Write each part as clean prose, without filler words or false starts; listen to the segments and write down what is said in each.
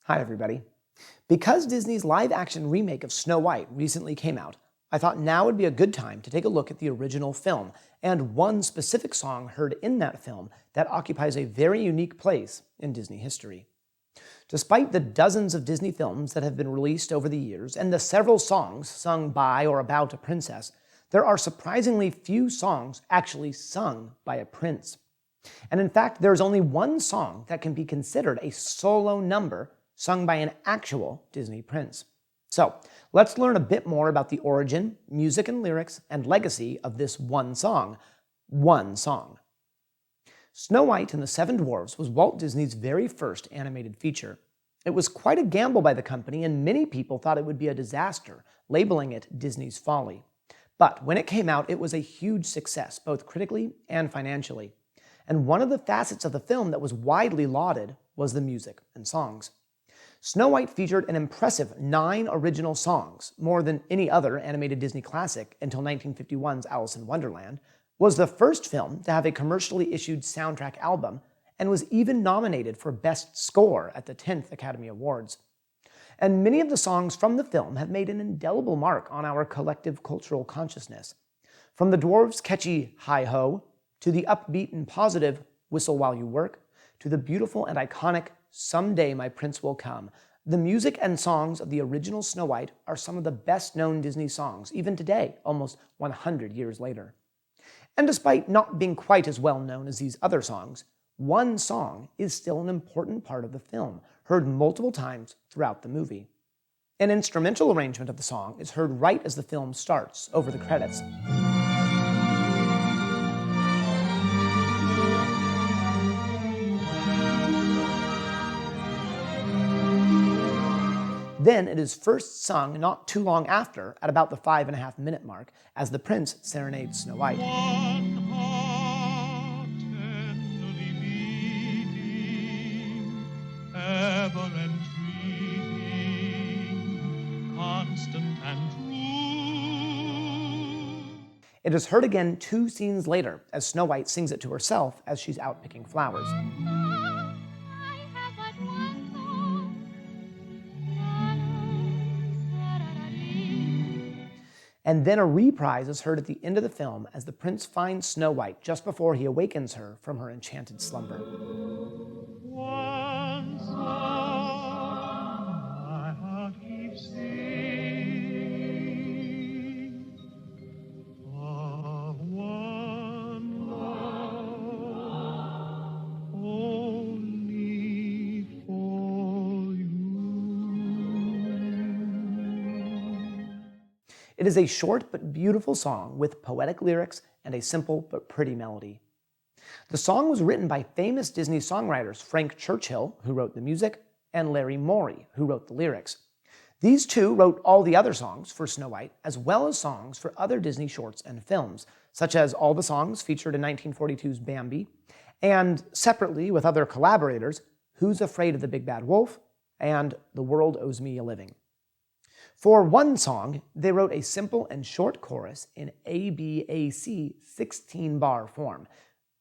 Hi everybody. Because Disney's live-action remake of Snow White recently came out, I thought now would be a good time to take a look at the original film, and one specific song heard in that film that occupies a very unique place in Disney history. Despite the dozens of Disney films that have been released over the years, and the several songs sung by or about a princess, there are surprisingly few songs actually sung by a prince. And in fact, there's only one song that can be considered a solo number sung by an actual Disney prince. So, let's learn a bit more about the origin, music and lyrics, and legacy of this one song. One song. Snow White and the Seven Dwarfs was Walt Disney's very first animated feature. It was quite a gamble by the company, and many people thought it would be a disaster, labeling it Disney's folly. But when it came out, it was a huge success, both critically and financially. And one of the facets of the film that was widely lauded was the music and songs. Snow White featured an impressive 9 original songs, more than any other animated Disney classic until 1951's Alice in Wonderland, was the first film to have a commercially issued soundtrack album, and was even nominated for Best Score at the 10th Academy Awards. And many of the songs from the film have made an indelible mark on our collective cultural consciousness. From the dwarves' catchy Hi-Ho, to the upbeat and positive Whistle While You Work, to the beautiful and iconic Someday My Prince Will Come, the music and songs of the original Snow White are some of the best-known Disney songs, even today, almost 100 years later. And despite not being quite as well known as these other songs, one song is still an important part of the film, heard multiple times throughout the movie. An instrumental arrangement of the song is heard right as the film starts, over the credits. Then it is first sung not too long after, at about the 5.5-minute mark, as the prince serenades Snow White. One heart tenderly beating, ever entreating, constant and true. It is heard again 2 scenes later, as Snow White sings it to herself as she's out picking flowers. And then a reprise is heard at the end of the film as the prince finds Snow White just before he awakens her from her enchanted slumber. One song my heart keeps singing, of one love only for you. It is a short but beautiful song with poetic lyrics and a simple but pretty melody. The song was written by famous Disney songwriters Frank Churchill, who wrote the music, and Larry Morey, who wrote the lyrics. These two wrote all the other songs for Snow White, as well as songs for other Disney shorts and films, such as all the songs featured in 1942's Bambi, and separately with other collaborators, Who's Afraid of the Big Bad Wolf, and The World Owes Me a Living. For one song, they wrote a simple and short chorus in ABAC 16-bar form.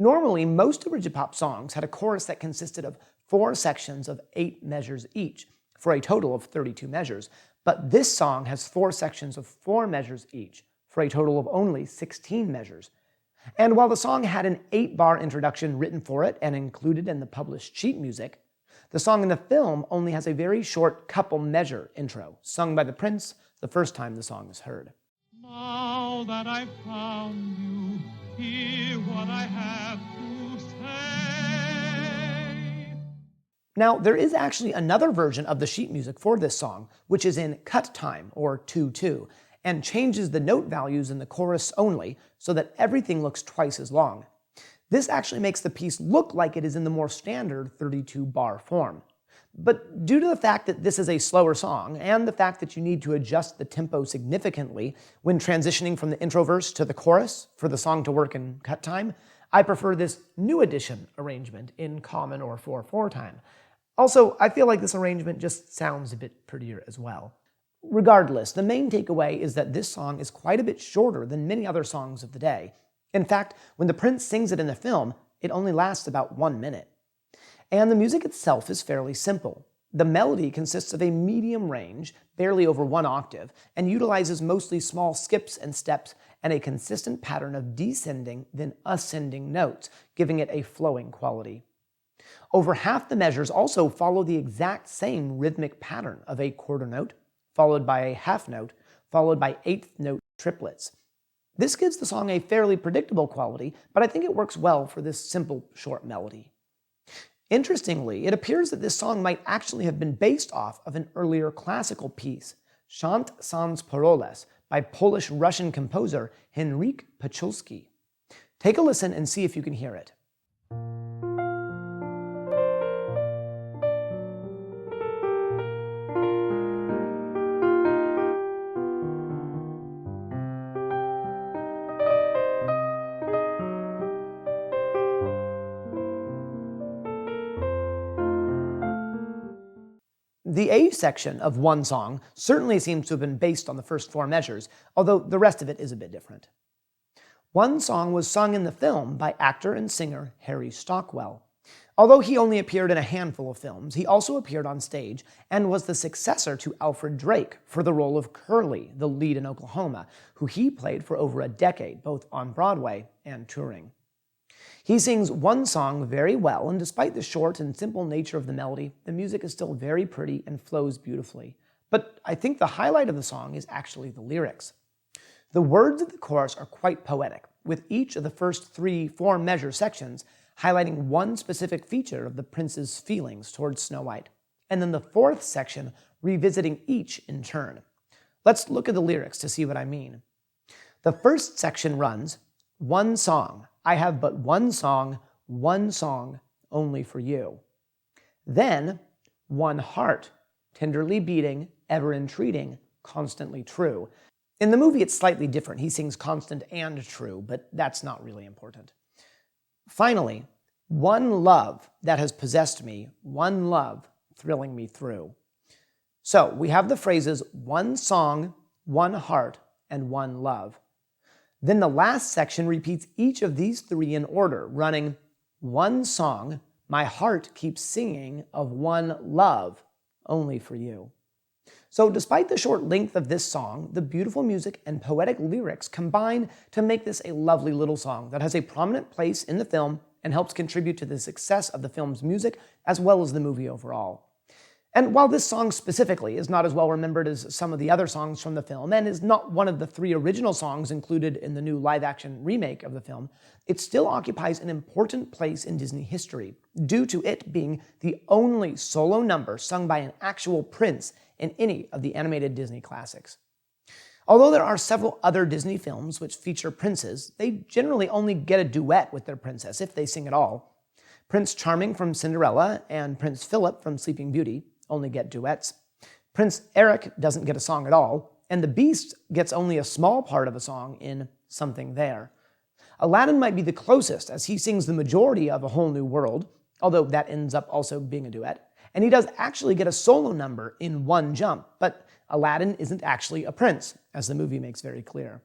Normally, most Origipop songs had a chorus that consisted of 4 sections of 8 measures each, for a total of 32 measures, but this song has 4 sections of 4 measures each, for a total of only 16 measures. And while the song had an 8-bar introduction written for it and included in the published sheet music, the song in the film only has a very short couple-measure intro, sung by the prince the first time the song is heard. Now that I've found you, hear what I have to say. Now, there is actually another version of the sheet music for this song, which is in cut time, or 2/2, and changes the note values in the chorus only, so that everything looks twice as long. This actually makes the piece look like it is in the more standard 32-bar form. But due to the fact that this is a slower song, and the fact that you need to adjust the tempo significantly when transitioning from the intro verse to the chorus for the song to work in cut time, I prefer this new edition arrangement in common or 4/4 time. Also, I feel like this arrangement just sounds a bit prettier as well. Regardless, the main takeaway is that this song is quite a bit shorter than many other songs of the day. In fact, when the prince sings it in the film, it only lasts about 1 minute. And the music itself is fairly simple. The melody consists of a medium range, barely over 1 octave, and utilizes mostly small skips and steps and a consistent pattern of descending then ascending notes, giving it a flowing quality. Over half the measures also follow the exact same rhythmic pattern of a quarter note, followed by a half note, followed by eighth note triplets. This gives the song a fairly predictable quality, but I think it works well for this simple, short melody. Interestingly, it appears that this song might actually have been based off of an earlier classical piece, Chant sans paroles, by Polish-Russian composer Henryk Pachulski. Take a listen and see if you can hear it. The A section of One Song certainly seems to have been based on the first 4 measures, although the rest of it is a bit different. One Song was sung in the film by actor and singer Harry Stockwell. Although he only appeared in a handful of films, he also appeared on stage and was the successor to Alfred Drake for the role of Curly, the lead in Oklahoma, who he played for over a decade, both on Broadway and touring. He sings One Song very well, and despite the short and simple nature of the melody, the music is still very pretty and flows beautifully. But I think the highlight of the song is actually the lyrics. The words of the chorus are quite poetic, with each of the first 3 4-measure sections highlighting one specific feature of the prince's feelings towards Snow White, and then the 4th section revisiting each in turn. Let's look at the lyrics to see what I mean. The first section runs, "One song, I have but one song only for you." Then, "One heart, tenderly beating, ever entreating, constantly true." In the movie, it's slightly different. He sings constant and true, but that's not really important. Finally, "One love that has possessed me, one love thrilling me through." So we have the phrases one song, one heart, and one love. Then the last section repeats each of these 3 in order, running, "One song, my heart keeps singing of one love, only for you." So despite the short length of this song, the beautiful music and poetic lyrics combine to make this a lovely little song that has a prominent place in the film and helps contribute to the success of the film's music as well as the movie overall. And while this song specifically is not as well remembered as some of the other songs from the film, and is not one of the 3 original songs included in the new live-action remake of the film, it still occupies an important place in Disney history, due to it being the only solo number sung by an actual prince in any of the animated Disney classics. Although there are several other Disney films which feature princes, they generally only get a duet with their princess, if they sing at all. Prince Charming from Cinderella and Prince Philip from Sleeping Beauty only get duets. Prince Eric doesn't get a song at all, and the Beast gets only a small part of a song in Something There. Aladdin might be the closest, as he sings the majority of A Whole New World, although that ends up also being a duet, and he does actually get a solo number in One Jump, but Aladdin isn't actually a prince, as the movie makes very clear.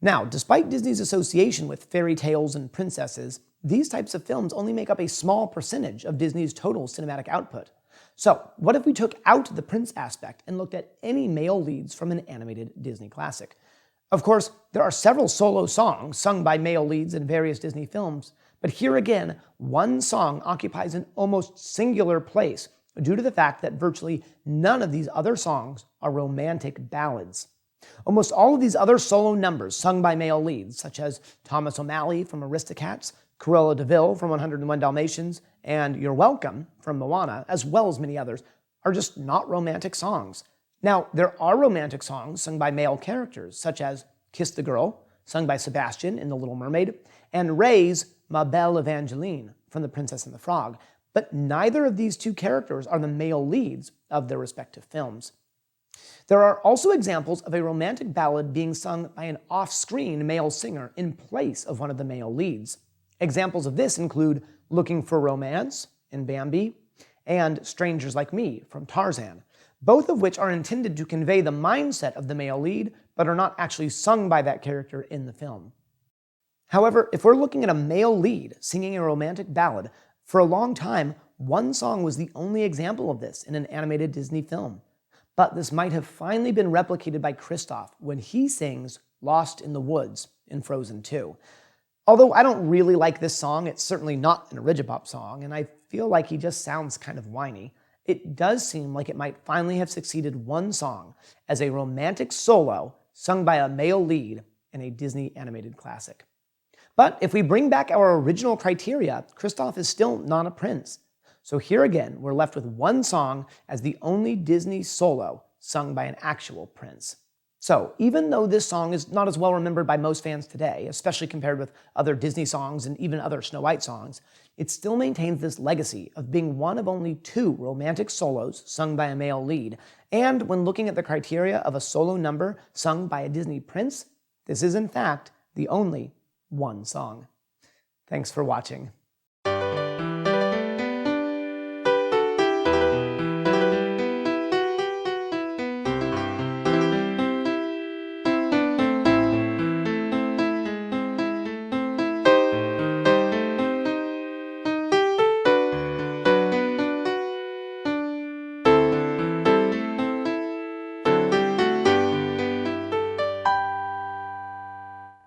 Now, despite Disney's association with fairy tales and princesses, these types of films only make up a small percentage of Disney's total cinematic output. So, what if we took out the prince aspect and looked at any male leads from an animated Disney classic? Of course, there are several solo songs sung by male leads in various Disney films, but here again, one song occupies an almost singular place due to the fact that virtually none of these other songs are romantic ballads. Almost all of these other solo numbers sung by male leads, such as Thomas O'Malley from Aristocats, Cruella de Vil from 101 Dalmatians, and You're Welcome from Moana, as well as many others, are just not romantic songs. Now, there are romantic songs sung by male characters, such as Kiss the Girl, sung by Sebastian in The Little Mermaid, and Ray's Ma Belle Evangeline from The Princess and the Frog, but neither of these 2 characters are the male leads of their respective films. There are also examples of a romantic ballad being sung by an off-screen male singer in place of one of the male leads. Examples of this include Looking for Romance in Bambi and Strangers Like Me from Tarzan, both of which are intended to convey the mindset of the male lead, but are not actually sung by that character in the film. However, if we're looking at a male lead singing a romantic ballad, for a long time, one song was the only example of this in an animated Disney film. But this might have finally been replicated by Kristoff when he sings Lost in the Woods in Frozen 2. Although I don't really like this song, it's certainly not an Origipop song, and I feel like he just sounds kind of whiny. It does seem like it might finally have succeeded one song as a romantic solo sung by a male lead in a Disney animated classic. But if we bring back our original criteria, Kristoff is still not a prince. So here again, we're left with one song as the only Disney solo sung by an actual prince. So even though this song is not as well remembered by most fans today, especially compared with other Disney songs and even other Snow White songs, it still maintains this legacy of being one of only 2 romantic solos sung by a male lead. And when looking at the criteria of a solo number sung by a Disney prince, this is in fact the only one song. Thanks for watching.